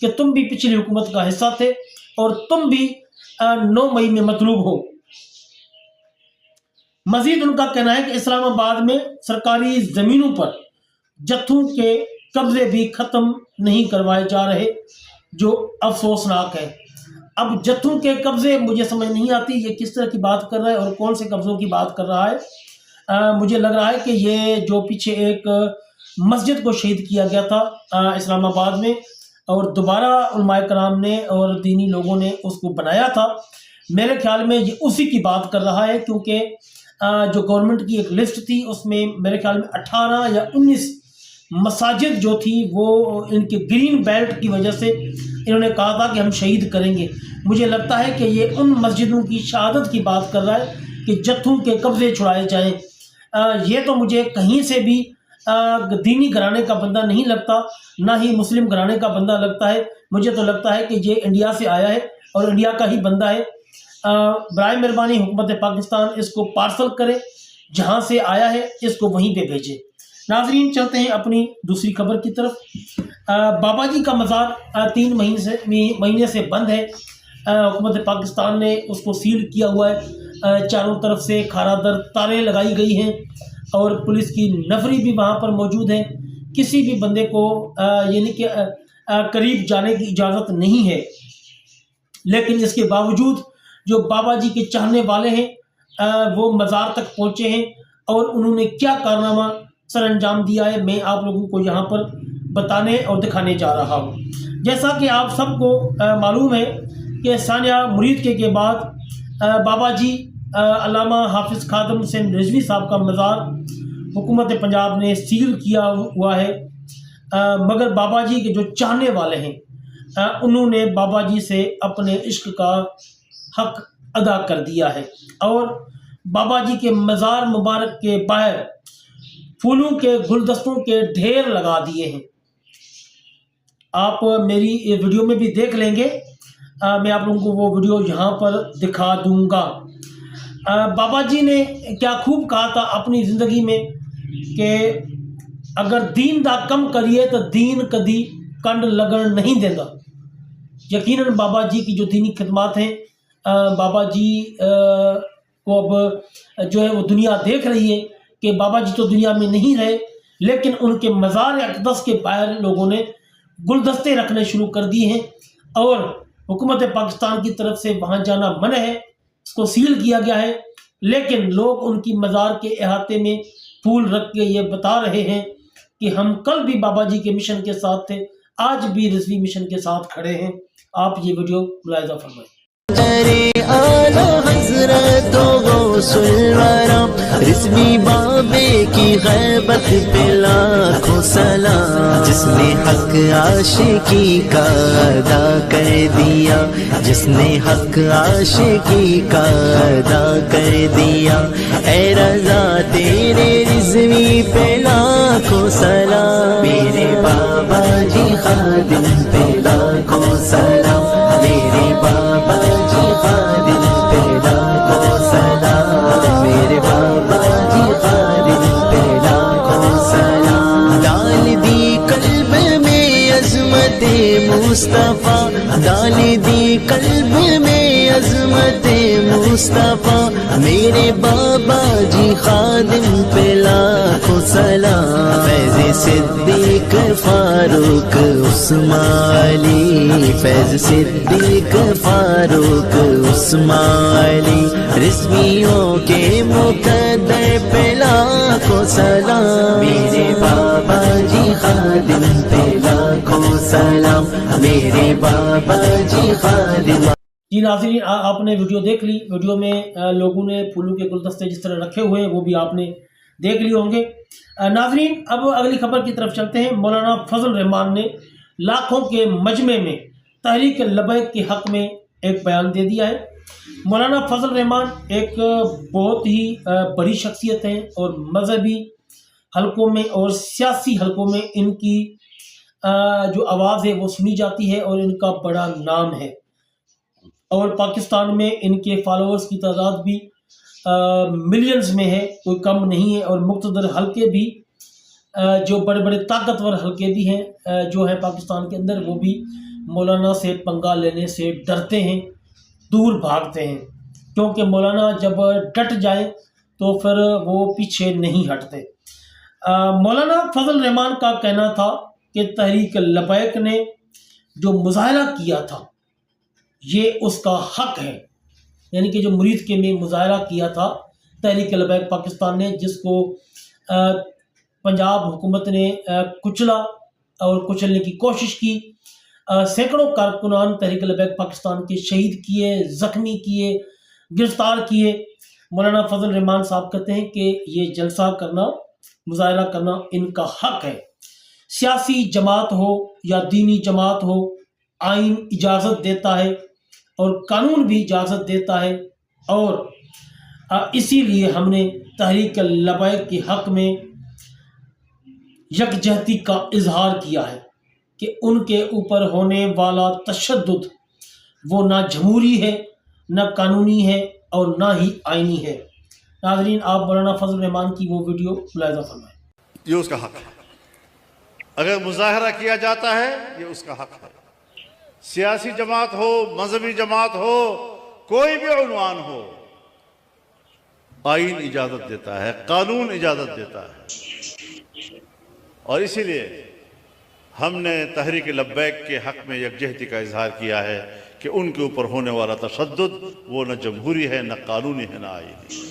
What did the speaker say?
کہ تم بھی پچھلی حکومت کا حصہ تھے اور تم بھی 9 مئی میں مطلوب ہو۔ مزید ان کا کہنا ہے کہ اسلام آباد میں سرکاری زمینوں پر جتھوں کے قبضے بھی ختم نہیں کروائے جا رہے، جو افسوسناک ہے۔ اب جتھوں کے قبضے مجھے سمجھ نہیں آتی یہ کس طرح کی بات کر رہا ہے اور کون سے قبضوں کی بات کر رہا ہے۔ مجھے لگ رہا ہے کہ یہ جو پیچھے ایک مسجد کو شہید کیا گیا تھا اسلام آباد میں، اور دوبارہ علماء کرام نے اور دینی لوگوں نے اس کو بنایا تھا، میرے خیال میں یہ اسی کی بات کر رہا ہے، کیونکہ جو گورنمنٹ کی ایک لسٹ تھی اس میں میرے خیال میں 18 یا 19 مساجد جو تھی وہ ان کے گرین بیلٹ کی وجہ سے انہوں نے کہا تھا کہ ہم شہید کریں گے۔ مجھے لگتا ہے کہ یہ ان مسجدوں کی شہادت کی بات کر رہا ہے کہ جتھوں کے قبضے چھڑائے جائیں۔ یہ تو مجھے کہیں سے بھی دینی گھرانے کا بندہ نہیں لگتا، نہ ہی مسلم گھرانے کا بندہ لگتا ہے۔ مجھے تو لگتا ہے کہ یہ انڈیا سے آیا ہے اور انڈیا کا ہی بندہ ہے۔ برائے مہربانی حکومت پاکستان اس کو پارسل کرے، جہاں سے آیا ہے اس کو وہیں پہ بھیجے۔ ناظرین چلتے ہیں اپنی دوسری خبر کی طرف۔ بابا جی کا مزار 3 مہینے سے بند ہے۔ حکومت پاکستان نے اس کو سیل کیا ہوا ہے، چاروں طرف سے کھارا در تاریں لگائی گئی ہیں اور پولیس کی نفری بھی وہاں پر موجود ہے۔ کسی بھی بندے کو یعنی کہ قریب جانے کی اجازت نہیں ہے، لیکن اس کے باوجود جو بابا جی کے چاہنے والے ہیں وہ مزار تک پہنچے ہیں، اور انہوں نے کیا کارنامہ سر انجام دیا ہے میں آپ لوگوں کو یہاں پر بتانے اور دکھانے جا رہا ہوں۔ جیسا کہ آپ سب کو معلوم ہے کہ ثانیہ مرید کے بعد بابا جی علامہ حافظ خادم حسین رضوی صاحب کا مزار حکومت پنجاب نے سیل کیا ہوا ہے، مگر بابا جی کے جو چاہنے والے ہیں انہوں نے بابا جی سے اپنے عشق کا حق ادا کر دیا ہے، اور بابا جی کے مزار مبارک کے باہر پھولوں کے گلدستوں کے ڈھیر لگا دیے ہیں۔ آپ میری ویڈیو میں بھی دیکھ لیں گے، میں آپ لوگوں کو وہ ویڈیو یہاں پر دکھا دوں گا۔ بابا جی نے کیا خوب کہا تھا اپنی زندگی میں کہ اگر دین دا کم کریے تو دین کدی کنڈ لگن نہیں دیتا۔ یقیناً بابا جی کی جو دینی خدمات ہیں، بابا جی کو اب جو ہے وہ دنیا دیکھ رہی ہے کہ بابا جی تو دنیا میں نہیں رہے، لیکن ان کے مزار اقدس کے باہر لوگوں نے گلدستے رکھنے شروع کر دیے ہیں، اور حکومت پاکستان کی طرف سے وہاں جانا منع ہے، اس کو سیل کیا گیا ہے، لیکن لوگ ان کی مزار کے احاطے میں پھول رکھ کے یہ بتا رہے ہیں کہ ہم کل بھی بابا جی کے مشن کے ساتھ تھے، آج بھی رضوی مشن کے ساتھ کھڑے ہیں۔ آپ یہ ویڈیو ملاحظہ فرمائیں۔ حضرت غوث الورا رضوی بابے کی غیبت پہ لاکھوں سلام، جس نے حق عاشقی کا ادا کر دیا، جس نے حق عاشقی کا ادا کر دیا، اے رضا تیرے رضوی پہ لاکھوں سلام، میرے بابا جی خادم پہ لاکھوں سلام، میرے بابا جی خادم پہ لاکھوں سلام، میرے بابا جی خادم پہ لاکھوں سلام۔ ڈال دی قلب میں عظمت مصطفیٰ، ڈال دی قلب میں عظمت مصطفیٰ، میرے بابا جی خادم پہ لاکھوں سلام، فیض صدیق فاروق عثمان علی، فیض صدیق فاروق عثمان علی، رضویوں کے مقدر پہ لاکھوں سلام، میرے بابا جی خادم پہ لاکھوں سلام، میرے بابا جی خادم۔ جی ناظرین، آپ نے ویڈیو دیکھ لی۔ ویڈیو میں لوگوں نے پھولوں کے گلدستے جس طرح رکھے ہوئے ہیں وہ بھی آپ نے دیکھ لیے ہوں گے۔ ناظرین اب اگلی خبر کی طرف چلتے ہیں۔ مولانا فضل الرحمان نے لاکھوں کے مجمع میں تحریک لبیک کے حق میں ایک بیان دے دیا ہے۔ مولانا فضل الرحمان ایک بہت ہی بڑی شخصیت ہیں، اور مذہبی حلقوں میں اور سیاسی حلقوں میں ان کی جو آواز ہے وہ سنی جاتی ہے، اور ان کا بڑا نام ہے، اور پاکستان میں ان کے فالوورز کی تعداد بھی ملینز میں ہے، کوئی کم نہیں ہے، اور مقتدر حلقے بھی جو بڑے بڑے طاقتور حلقے بھی ہیں جو ہیں پاکستان کے اندر، وہ بھی مولانا سے پنگا لینے سے ڈرتے ہیں، دور بھاگتے ہیں، کیونکہ مولانا جب ڈٹ جائیں تو پھر وہ پیچھے نہیں ہٹتے۔ مولانا فضل الرحمان کا کہنا تھا کہ تحریک لبیک نے جو مظاہرہ کیا تھا یہ اس کا حق ہے، یعنی کہ جو مرید کے میں مظاہرہ کیا تھا تحریک لبیک پاکستان نے، جس کو پنجاب حکومت نے کچلا اور کچلنے کی کوشش کی، سینکڑوں کارکنان تحریک لبیک پاکستان کے شہید کیے، زخمی کیے، گرفتار کیے۔ مولانا فضل الرحمان صاحب کہتے ہیں کہ یہ جلسہ کرنا، مظاہرہ کرنا ان کا حق ہے۔ سیاسی جماعت ہو یا دینی جماعت ہو، آئین اجازت دیتا ہے اور قانون بھی اجازت دیتا ہے، اور اسی لیے ہم نے تحریک لبیک کے حق میں یکجہتی کا اظہار کیا ہے کہ ان کے اوپر ہونے والا تشدد وہ نہ جمہوری ہے، نہ قانونی ہے اور نہ ہی آئینی ہے۔ ناظرین، آپ مولانا فضل الرحمان کی وہ ویڈیو ملاحظہ فرمائیں۔ یہ اس کا حق ہے، اگر مظاہرہ کیا جاتا ہے یہ اس کا حق ہے۔ سیاسی جماعت ہو، مذہبی جماعت ہو، کوئی بھی عنوان ہو، آئین اجازت دیتا ہے، قانون اجازت دیتا ہے، اور اسی لیے ہم نے تحریک لبیک کے حق میں یکجہتی کا اظہار کیا ہے کہ ان کے اوپر ہونے والا تشدد وہ نہ جمہوری ہے، نہ قانونی ہے، نہ آئینی۔